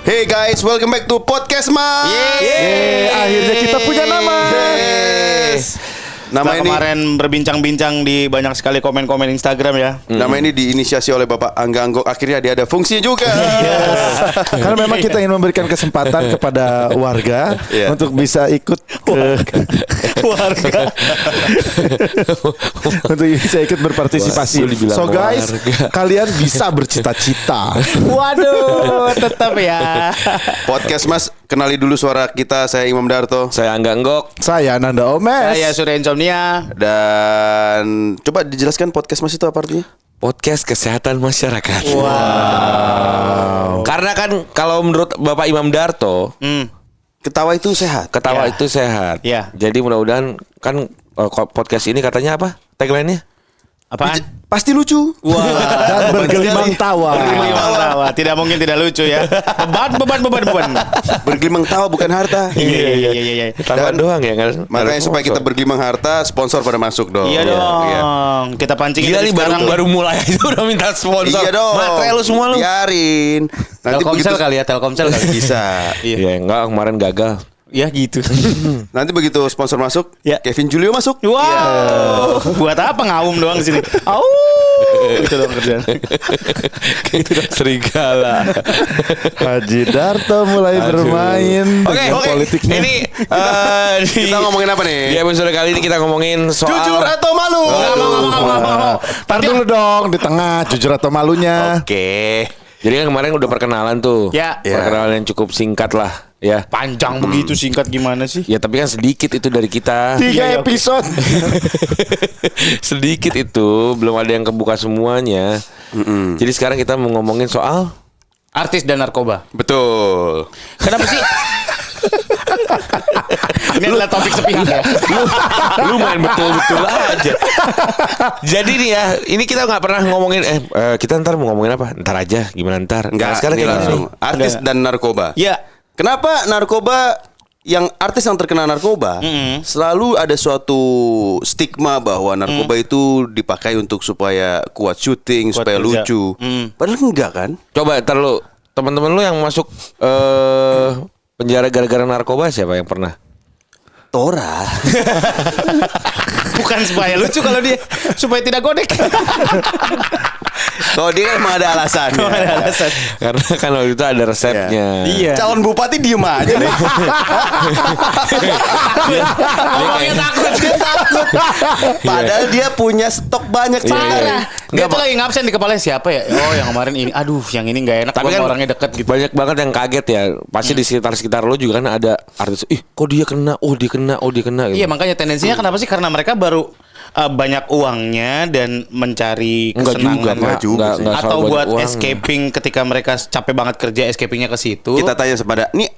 Hey guys, welcome back to Podcast Mas. Akhirnya kita punya nama. Yes. Nama ini kemarin berbincang-bincang di banyak sekali komen-komen Instagram ya. Nama ini diinisiasi oleh Bapak Angga Anggok. Akhirnya dia ada fungsinya juga. Karena memang kita ingin memberikan kesempatan kepada warga untuk bisa ikut Warga. untuk bisa ikut berpartisipasi. So guys, kalian bisa bercita-cita. Waduh, tetap ya. Podcast Mas, kenali dulu suara kita. Saya Imam Darto. Saya Angga Anggok. Saya Nanda Omes. Saya Surya Insomnia. Dan coba dijelaskan Podcast Mas itu apa artinya? Podcast Kesehatan Masyarakat. Wow. Karena kan kalau menurut Bapak Imam Darto, Ketawa itu sehat. ketawa Ya. itu sehat. Ya. Jadi mudah-mudahan kan podcast ini katanya apa? Tagline-nya? Apaan? Pasti lucu. Dan bergelimang tawa. Bergelimang tawa. Tidak mungkin tidak lucu ya. Beban. Bergelimang tawa bukan harta. Iya. Tambah Dan- doang ya kan? Makanya supaya kita bergelimang harta, sponsor pada masuk dong. Iya dong. Kita pancing Gila dari nih sekarang. baru mulai aja udah minta sponsor. Iya dong. Matre lu semua lu. Biarin. Telkomsel kali ya, Telkomsel kali. Bisa. Iya, enggak kemarin gagal. Ya gitu. Nanti begitu sponsor masuk, Ya. Kevin Julio masuk. Wow. Buat apa ngawum doang di sini? Au. Itu dong kerjaan. Serigala. Haji Darto mulai bermain dengan politiknya. Ini Kita ngomongin apa nih? di episode kali ini kita ngomongin soal Jujur atau malu? Tar dulu dong di tengah jujur atau malunya. Oke. Jadi kan kemarin udah perkenalan tuh. Ya. Perkenalan yang cukup singkat lah, ya. Panjang begitu singkat gimana sih? Ya tapi kan sedikit itu dari kita. 3 episode. Sedikit itu, belum ada yang kebuka semuanya. Jadi sekarang kita mau ngomongin soal Artis dan narkoba. Betul. Kenapa sih? Ini adalah topik sepihak ya. lu main betul-betul aja. Jadi nih ya, ini kita nggak pernah ngomongin kita ntar mau ngomongin apa? Ntar aja, gimana ntar? Enggak, sekarang ini kita langsung. Artis Enggak. dan narkoba. Ya. Kenapa narkoba artis yang terkena narkoba selalu ada suatu stigma bahwa narkoba itu dipakai untuk supaya kuat syuting, supaya kerja. lucu. Padahal enggak kan? Coba ntar lu teman-teman lu yang masuk penjara gara-gara narkoba siapa yang pernah? Tora. Bukan supaya lucu kalau dia, supaya tidak godek. Kalau dia kan emang ada alasannya. Karena kan waktu itu ada resepnya. Iya. Calon bupati diem aja nih. Orangnya takut. Dia takut. Padahal dia punya stok banyak Parah. Dia Nggak, tuh Pak. lagi ngabsen di kepala siapa ya? Oh, yang kemarin ini. Aduh, yang ini nggak enak. Tapi Tapi kan orangnya deket gitu. banyak banget yang kaget ya. Pasti di sekitar lo juga kan ada artis. Ih, kok dia kena? Oh, dia kena. Oh, dia kena. Iya, makanya tendensinya kenapa sih? Karena mereka baru banyak uangnya dan mencari Enggak kesenangan. juga, Pak. Enggak juga sih. Enggak soal Atau banyak buat uang. escaping ketika mereka capek banget kerja, escapingnya ke situ. Kita tanya kepada ini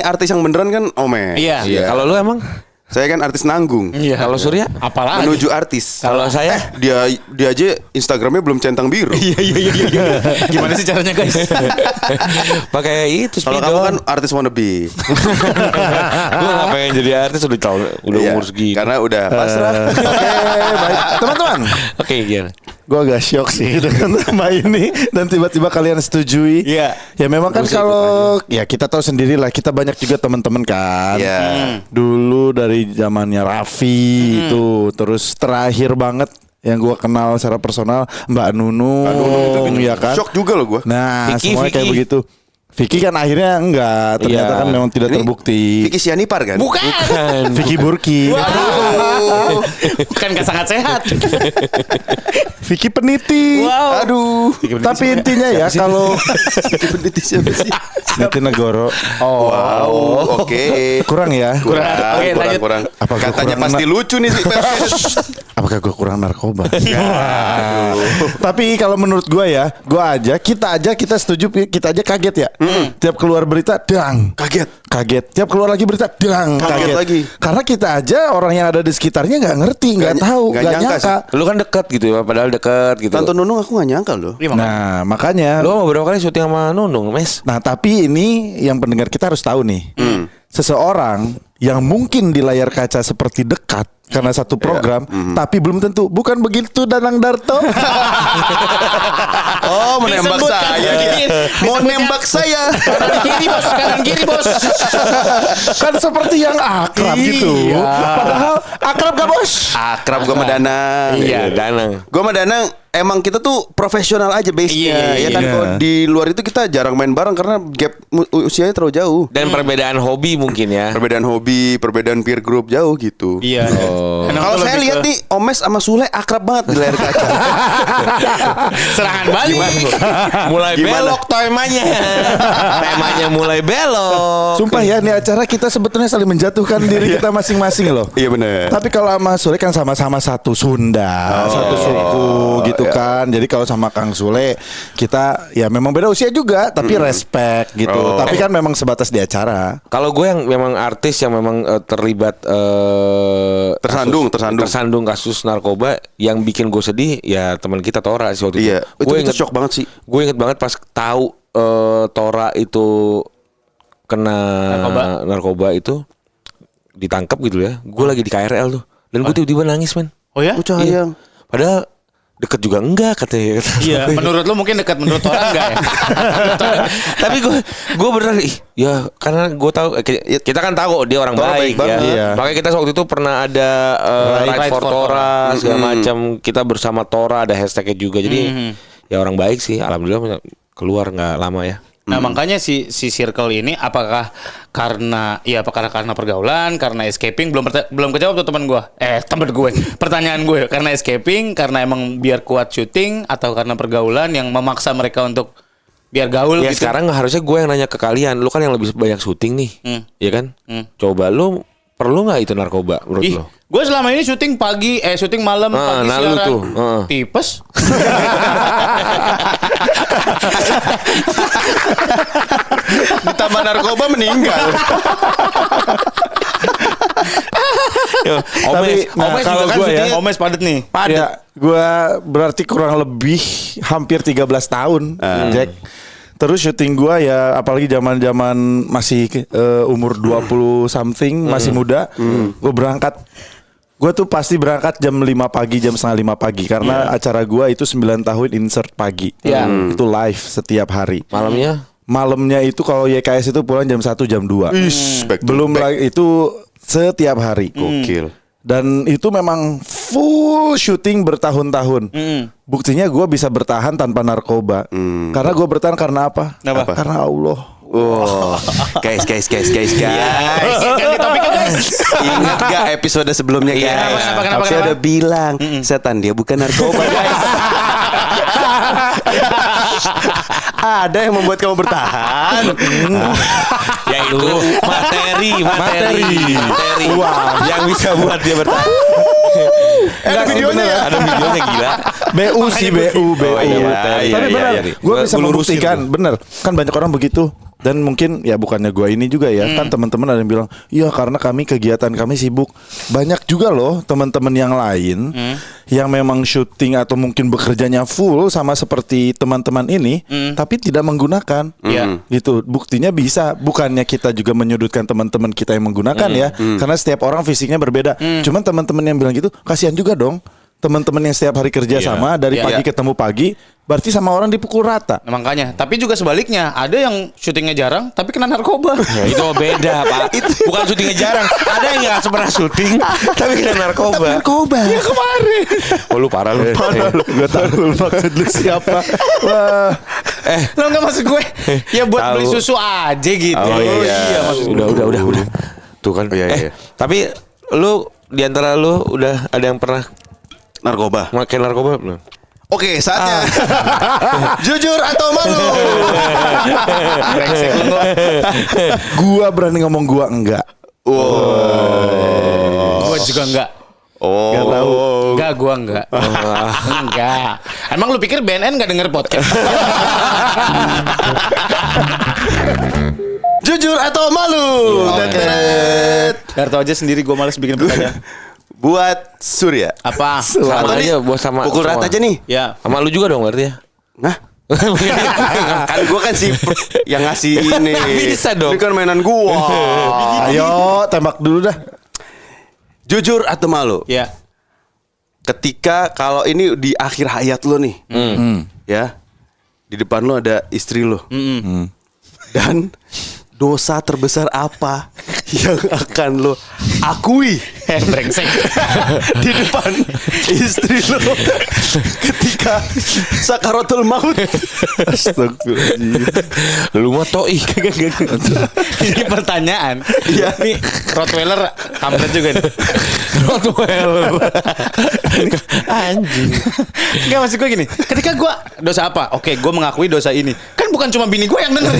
artis yang beneran kan Ome. Iya. Iya. Kalau lu emang? Saya kan artis nanggung. Iya. Kalau Surya? Apalagi Menuju artis. Kalau saya? Dia aja Instagramnya belum centang biru. Iya. Gimana sih caranya, guys? Pakai itu Kalau kamu kan artis wannabe. Gue gak pengen jadi artis udah tahun udah Iya, umur segini. Karena udah pasrah. Oke, baik. Teman-teman, Oke, gimana? gue agak syok sih dengan nama ini dan tiba-tiba kalian setujui. Iya. Ya memang kan kalau ya kita tahu sendiri lah, kita banyak juga teman-teman kan. Iya. Dulu dari zamannya Raffi itu, terus terakhir banget yang gue kenal secara personal Mbak Nunung, ya kan. Shock juga loh gue. Nah, Vicky, semuanya kayak Vicky. begitu. Vicky kan akhirnya enggak, ternyata Iya. kan memang tidak terbukti. Vicky Sianipar kan? Bukan. Vicky Burki. Aduh. Bukan sangat sehat. Vicky Peniti. Wow. Aduh. Tapi intinya ya kalau Vicky peneliti siapa sih? Niti Negoro. Oh, Wow. Oke. kurang ya. Oke, lanjut. Kurang. Apa gua Katanya kurang pasti lucu nih sih. Apakah gue kurang narkoba? Tapi kalau menurut gue ya, kita setuju, kita aja kaget ya. Tiap keluar berita, dang. Kaget. Tiap keluar lagi berita, dang. Kaget lagi. Karena kita aja orang yang ada di sekitarnya nggak ngerti, nggak tahu, nggak nggak nyangka nyangka. Lu kan deket gitu ya, padahal deket gitu. Tante Nunung aku gak nyangka loh. Nah, makanya. Lu beberapa kali syuting sama Nunung, Mes. Nah, tapi ini yang pendengar kita harus tahu nih. Seseorang yang mungkin di layar kaca seperti dekat karena satu program, tapi belum tentu. Bukan begitu, Danang Darto? Oh, menembak Disebutkan saya. begitu. Mau nembak saya. Kanan kiri bos. Kan seperti yang akrab gitu. Padahal akrab gak bos? Akrab gue sama Danang. Iya. Danang. Gue sama Danang emang kita tuh profesional aja base-nya. Iya, Ya kan iya. kalau di luar itu kita jarang main bareng karena gap usianya terlalu jauh. Dan perbedaan hobi mungkin ya. Perbedaan hobi, perbedaan peer group jauh gitu. Iya. Kalau saya lihat nih Omes sama Sule akrab banget di layar kaca. serangan balik. Mulai Gimana? belok temanya. Temanya mulai belok. Sumpah ya, ini acara kita sebetulnya saling menjatuhkan diri kita masing-masing loh. Iya benar. Tapi kalau sama Sule kan sama-sama satu Sunda, satu suku gitu kan. Jadi kalau sama Kang Sule kita ya memang beda usia juga, tapi respect gitu. Tapi kan memang sebatas di acara. Kalau gue yang memang artis yang memang terlibat tersandung kasus narkoba yang bikin gue sedih ya teman kita Tora sih waktu Iya, itu. itu shock banget sih. Gue inget banget pas tahu Tora itu kena narkoba itu ditangkap gitu ya. Gue lagi di KRL tuh dan gue tiba-tiba nangis men. Oh ya? Sayang. Padahal deket juga enggak katanya. Iya, menurut lu mungkin dekat, menurut orang enggak ya? Tapi gue beneran ya karena gue tahu kita kan tahu dia orang Tora baik baik ya. banget. Iya. Makanya kita waktu itu pernah ada Right for Tora segala macam. Kita bersama Tora ada hashtagnya juga. Jadi ya orang baik sih. Alhamdulillah keluar nggak lama ya. Nah makanya si circle ini apakah karena pergaulan, karena escaping, belum kejawab tuh teman gue. Pertanyaan gue karena escaping, karena emang biar kuat syuting, atau karena pergaulan yang memaksa mereka untuk biar gaul Ya gitu. sekarang harusnya gue yang nanya ke kalian. Lu kan yang lebih banyak syuting nih, ya kan? Coba lu perlu nggak itu narkoba menurut Ih, lu? gue selama ini syuting syuting malam, pagi nah lu siaran. tuh, Tipes. Ditambah narkoba meninggal. Omes kalau juga kan gua ya, syutingnya Omes padet nih. Ya, gue berarti kurang lebih hampir 13 tahun, Jack. Terus syuting gue ya apalagi zaman-zaman masih umur 20 something, masih muda, gue berangkat. Gue tuh pasti berangkat jam 5 pagi, jam setengah 5 pagi karena acara gue itu 9 tahun insert pagi. Itu live setiap hari. Malamnya itu kalau YKS itu pulang jam 1 jam 2. Belum lagi itu setiap hari. Gokil. Dan itu memang full syuting bertahun-tahun. Buktinya gue bisa bertahan tanpa narkoba. Karena gue bertahan karena apa? Kenapa? Karena Allah. Wow. Guys. Ganti topiknya guys. Ingat gak episode sebelumnya guys? Kenapa? Saya udah bilang setan dia bukan narkoba guys. Ada yang membuat kamu bertahan. Ya itu materi. Uang. Yang bisa buat dia bertahan. Ada videonya ya? Ada videonya gila. BU sih BU. Iya, Tapi iya, benar, iya. gue bisa Gua lurusin membuktikan. tuh. Bener, kan banyak orang begitu. Dan mungkin ya bukannya gue ini juga ya, kan teman-teman ada yang bilang, iya karena kegiatan kami sibuk. Banyak juga loh teman-teman yang lain yang memang syuting atau mungkin bekerjanya full sama seperti teman-teman ini, tapi tidak menggunakan. Iya. Gitu, buktinya bisa. Bukannya kita juga menyudutkan teman-teman kita yang menggunakan ya, karena setiap orang fisiknya berbeda. Cuman teman-teman yang bilang gitu, kasihan juga dong. Teman-teman yang setiap hari kerja sama dari pagi ketemu pagi, berarti sama orang dipukul rata. Nah, makanya, tapi juga sebaliknya, ada yang syutingnya jarang tapi kena narkoba. Ya, itu beda pak. Bukan syutingnya jarang. Ada yang nggak pernah syuting tapi kena narkoba. Ya kemarin. Oh lu parah lu. Gue tahu maksud lu siapa. Wah. Lo nggak maksud gue? Ya buat Tahu. beli susu aja gitu. Oh iya. Maksud gue. Udah. Tuh kan. Iya. Tapi lu di antara lu udah ada yang pernah Narkoba. makan narkoba belum? Oke, saatnya. Jujur atau malu? Brengsek lu. Gua berani ngomong gua enggak. Gue juga enggak. Oh. Gak tahu. Enggak, gua enggak. Enggak. Emang lu pikir BNN enggak denger podcast? Jujur atau malu? Darto aja sendiri gue males bikin pertanyaan. Buat Surya. Apa? Sama Atau aja nih, buat sama pukul rata aja nih. Ya. Sama lu juga dong berarti ya. Nah, kan gue kan yang ngasih ini. Bisa dong. Ini kan mainan gua. Ayo tembak dulu dah. Jujur atau malu? Ya. Ketika kalau ini di akhir hayat lo nih, ya, di depan lo ada istri lo. Dan dosa terbesar apa yang akan lo akui Brengsek. di depan istri lo ketika sakaratul maut? Astagfirullahaladzim. Lu mah toih. Ini pertanyaan. Iya. Nih Rottweiler kampret juga nih. Rottweiler. Anjing. Enggak, maksud gue gini. Ketika gue dosa apa? Oke, gue mengakui dosa ini. Kan bukan cuma bini gue yang denger.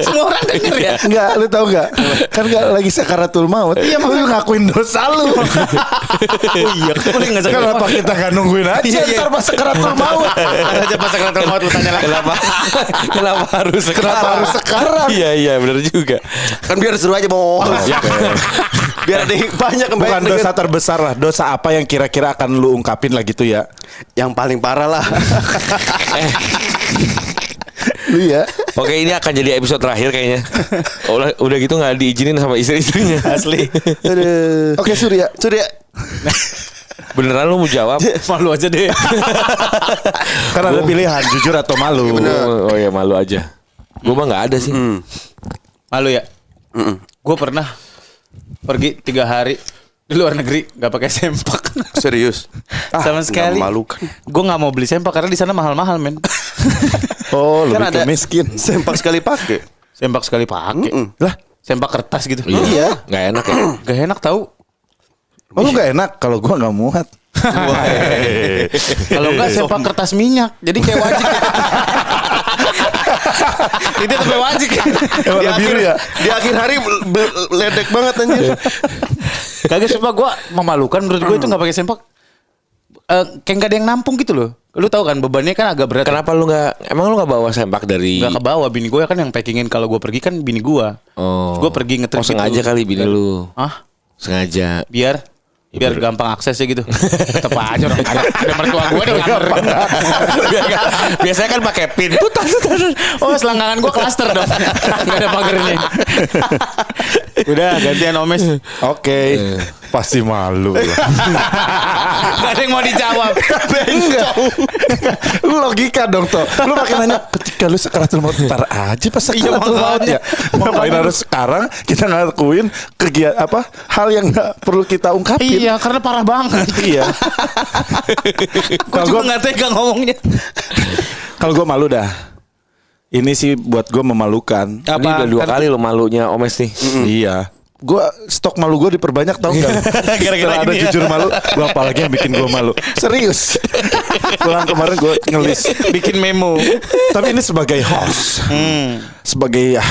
Semua orang denger ya. Enggak, lu tahu enggak? Kan enggak lagi sakaratul maut. Iya, lu ngakuin dosa lu. Oh iya, boleh enggak sakaratul Kenapa kita enggak nungguin aja ntar pas sakaratul maut? aja pas sakaratul maut lu tanya lah. Kenapa harus sekarang? Iya benar juga. Kan biar seru aja bos. Biar ada yang banyak yang Bukan baik dosa denger. terbesar lah. Dosa apa yang kira-kira akan lu ungkapin lah gitu ya? Yang paling parah lah. Lu ya. Oke, ini akan jadi episode terakhir kayaknya. Udah gitu nggak diizinin sama istri-istrinya. Asli. Aduh. Oke, Surya. Surya. Beneran lu mau jawab? Malu aja deh. Kan ada pilihan jujur atau malu. Oh ya malu aja. Gue mah nggak ada sih. Malu ya? Gue pernah pergi 3 hari di luar negeri nggak pakai sempak. Serius. Sama sekali. nggak memalukan. Gue nggak mau beli sempak karena di sana mahal-mahal men. Oh, Kan lebih ke ada miskin. sempak sekali pakai. Sempak sekali pakai. Lah, Sempak kertas gitu. iya. Nggak enak ya. Gak enak tahu. Oh, lu gak enak kalau gua gak muat. Kalau enggak sempak kertas minyak. Jadi kayak wajik. Itu tapi wajik. Warna biru ya? Di akhir hari ledek banget anjir. Kagak sumpah gue memalukan menurut gue itu nggak pakai sempak. Kayak nggak ada yang nampung gitu loh. Lu tahu kan bebannya kan agak berat. Kenapa lu nggak? Emang lu nggak bawa sempak dari? Nggak kebawa, bini gue kan yang packingin. Kalau gue pergi kan bini gue. Oh. Gue pergi ngetrip. Oh sengaja gitu. kali bini lu. Ah, Sengaja. biar gampang aksesnya gitu. Tetep aja orang ada mertua gue udah gampang. Biasanya kan pakai pin. Oh selangkangan gue klaster dong. Gak ada pagernya. Udah gantian Omes. Oke. Pasti malu. Gak ada yang mau dijawab. Enggak. Lu logika dong toh. Lu makin nanya ketika lu sakaratul maut ntar aja pas sakaratul maut ya. Ngapain harus sekarang kita ngelakuin kegiatan apa hal yang nggak perlu kita ungkapin. Iya karena parah banget. Iya. Gue juga gak tega ngomongnya. Kalau gue malu dah. Ini sih buat gue memalukan. Ini udah 2 kali lo malunya Omes nih. Iya. Gue stok malu gue diperbanyak tau gak? Gara-gara Setelah ada ini ya. jujur malu. Gue apalagi yang bikin gue malu. Serius. Pulang kemarin gue ngelis. Bikin memo. Tapi ini sebagai host. Sebagai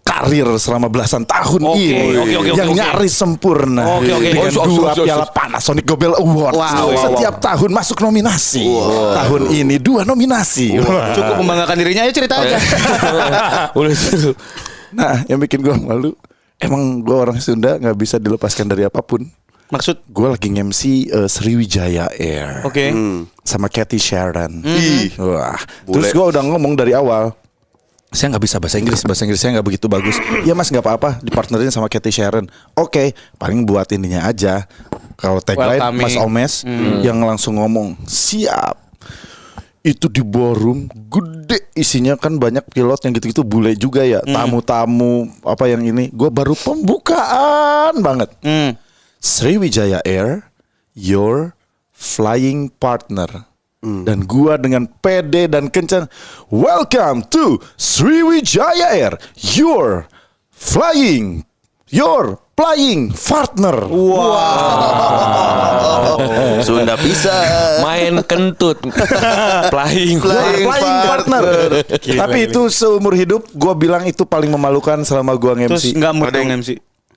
karir selama belasan tahun ini oke, yang nyaris sempurna dengan dua piala Panasonic Gobel Award. Setiap tahun masuk nominasi. Tahun ini 2 nominasi. Cukup membanggakan dirinya. Ayo cerita aja. Nah, yang bikin gue malu, emang gue orang Sunda nggak bisa dilepaskan dari apapun. Maksud? Gue lagi nge-MC Sriwijaya Air. Oke. Sama Cathy Sharon. Wah. Terus gue udah ngomong dari awal, saya nggak bisa bahasa Inggris saya nggak begitu bagus. Ya mas nggak apa-apa, dipartnerin sama Cathy Sharon. Oke, paling buat ininya aja. Kalau tagline Welcoming. Mas Omes yang langsung ngomong siap. Itu di ballroom gede isinya kan banyak pilot yang gitu-gitu bule juga ya, tamu-tamu apa yang ini. Gue baru pembukaan banget. Sriwijaya Air, your flying partner. Dan gua dengan pede dan kencang, welcome to Sriwijaya Air, your flying partner. Sunda bisa. Main kentut. Flying Partner. Tapi itu seumur hidup gua bilang itu paling memalukan selama gua Terus nge-MC. nggak mood Ada yang- MC.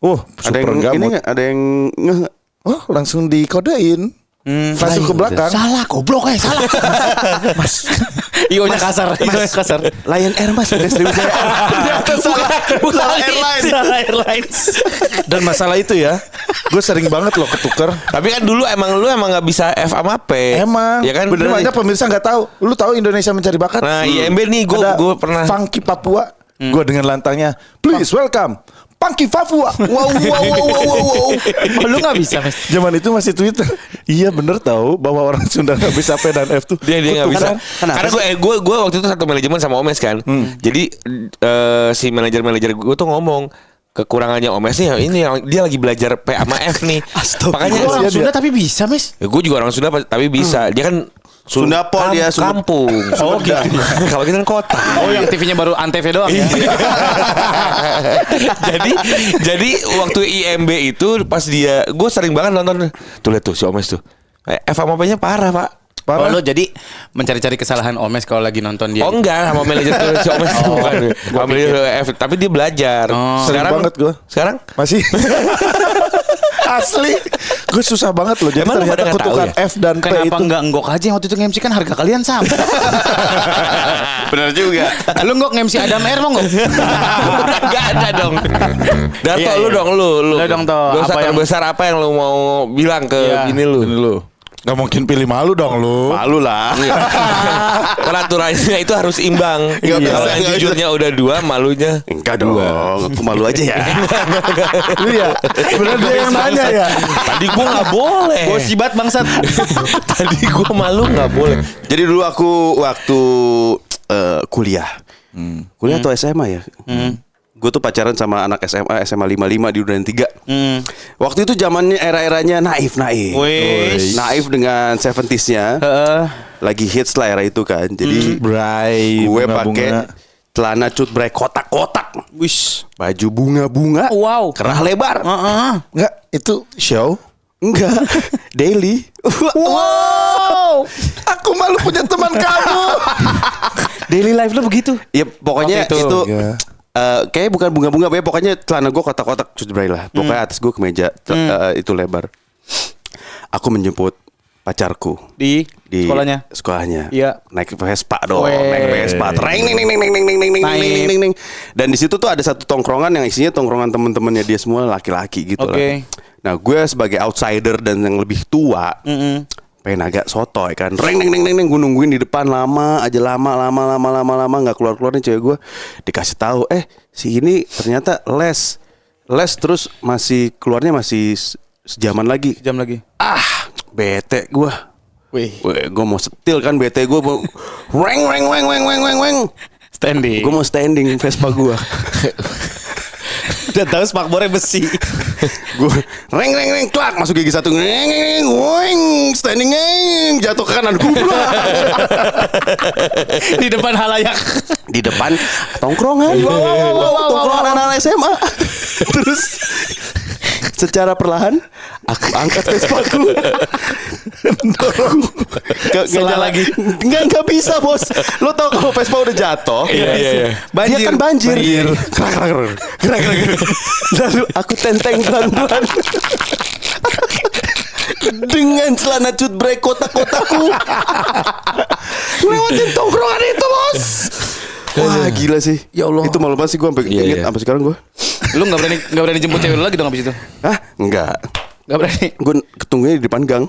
Oh, Ada super yang nggak ini mood. nggak? Ada yang nggak? Oh, langsung dikodein. Langsung ke belakang. Salah, goblok salah. Mas. Ionya kasar. Lion Air mas, bukan Sriwijaya Air. Bukan airline. Salah airlines. Dan masalah itu ya, gue sering banget loh ketuker. Tapi kan dulu lu emang nggak bisa F sama P. Emang. Ya kan Bener banyak pemirsa nggak tahu. Lu tahu Indonesia Mencari Bakat? Nah, IMB nih Ada gue pernah. Funky Papua. Gue dengan lantangnya, please welcome Punky Papua. Wow. Oh, lu nggak bisa, Mas. Zaman itu masih Twitter. Iya bener tahu bahwa orang Sunda nggak bisa P dan F tuh. Dia nggak bisa. Kenapa Karena gue waktu itu satu manajemen sama Omes kan. Jadi si manajer gue tuh ngomong kekurangannya Omes nih ini dia lagi belajar P sama F nih. Makanya Lu orang Iya, Sunda dia. tapi bisa, Mas. gue juga orang Sunda tapi bisa. Dia kan Sunda Pol dia, Sunda- kampung. Oh, gitu. Kalau kita kan kota. Oh, yang TV-nya baru Antv doang ya. jadi waktu IMB itu pas gue sering banget nonton tuh lihat tuh si Omes tuh F sama P-nya parah pak. Oh, lo jadi mencari-cari kesalahan Omes kalau lagi nonton dia. Oh enggak sama manajer tuh si Omes tuh bukan. Sama manajer F tapi dia belajar. Sering banget gue. Sekarang Masih. Asli. Gue susah banget loh. Jadi Emang lu ternyata pada nggak tahu kutukan ya? F dan P Kenapa itu. enggak nggok aja yang waktu itu nge-MC kan harga kalian sama. Benar juga. Lu nggok nge-MC Adam Air mau nggak? enggak ada dong. Dato Iya, lu iya. dong lu. Lu dong, Toh. Dosa Apa yang- terbesar apa yang lu mau bilang ke Iya. ini lu? Ini lu. Gak mungkin pilih malu dong lu. Malu lah. Peraturannya itu harus imbang. Nggak bisa, Kalau yang nggak jujurnya udah 2, malunya Enggak dong. Aku malu aja ya. Iya. Bener dia yang nanya ya. Tadi gua nggak boleh. Sibat bangsat. Tadi gua malu nggak boleh. Jadi dulu aku waktu kuliah. Kuliah atau SMA ya? Gue tuh pacaran sama anak SMA 55 di Duren 3. Waktu itu zamannya era-eranya naif. Wih. Naif dengan 70s-nya. Lagi hits lah era itu kan. Jadi Bray. gue bunga-bunga. pakai celana cut bray kotak-kotak. Wish. Baju bunga-bunga. Wow. Kerah lebar. Enggak, itu show. Enggak. Daily. Wow. Aku malu punya teman kamu. Daily life lo begitu. Ya pokoknya Waktu itu. itu Iya. kayaknya bukan bunga-bunga, pokoknya celana gue kotak-kotak cut bray lah. Pokoknya atas gue kemeja itu lebar. Aku menjemput pacarku Di di sekolahnya. sekolahnya. Iya. Naik Vespa dong, Weh. naik Vespa. Treng ning ning ning ning ning ning ning ning ning ning ning. Dan di situ tuh ada satu tongkrongan yang isinya tongkrongan teman-temannya dia semua laki-laki gitu Oke. lah. Nah, gue sebagai outsider dan yang lebih tua, pengen agak sotoy kan. Reng ning ning ning ning, gue nungguin di depan lama lama nggak keluar nih cewek gue. Dikasih tahu, si ini ternyata les terus masih keluarnya masih sejaman lagi. Jam lagi. Bete gue. Wih. Gue mau setil kan, bete gue mau reng. Standing. Gue mau standing Vespa gue. udah tahu spakbornya besi. Gue reng klak masuk gigi satu weng standing jatuh ke kanan gue. Di depan halayak. Di depan tongkrongan. Tongkrongan anak SMA. Terus secara perlahan aku angkat Vespa-ku. Salah lagi. Enggak bisa, Bos. Lo tau kalau Vespa udah jatuh, Iya. dia kan banjir. Kerak. Lalu aku tenteng pelan-pelan dengan celana cut bray kotak-kotakku lewatin tongkrongan itu, Bos. Wah, gila sih. Ya Allah. Itu malu banget sih, gue sampai inget sampai sekarang gue. Lu nggak berani jemput cewek lu lagi dong abis itu? Hah? Enggak. Nggak berani. Gue ketunggunya di depan gang.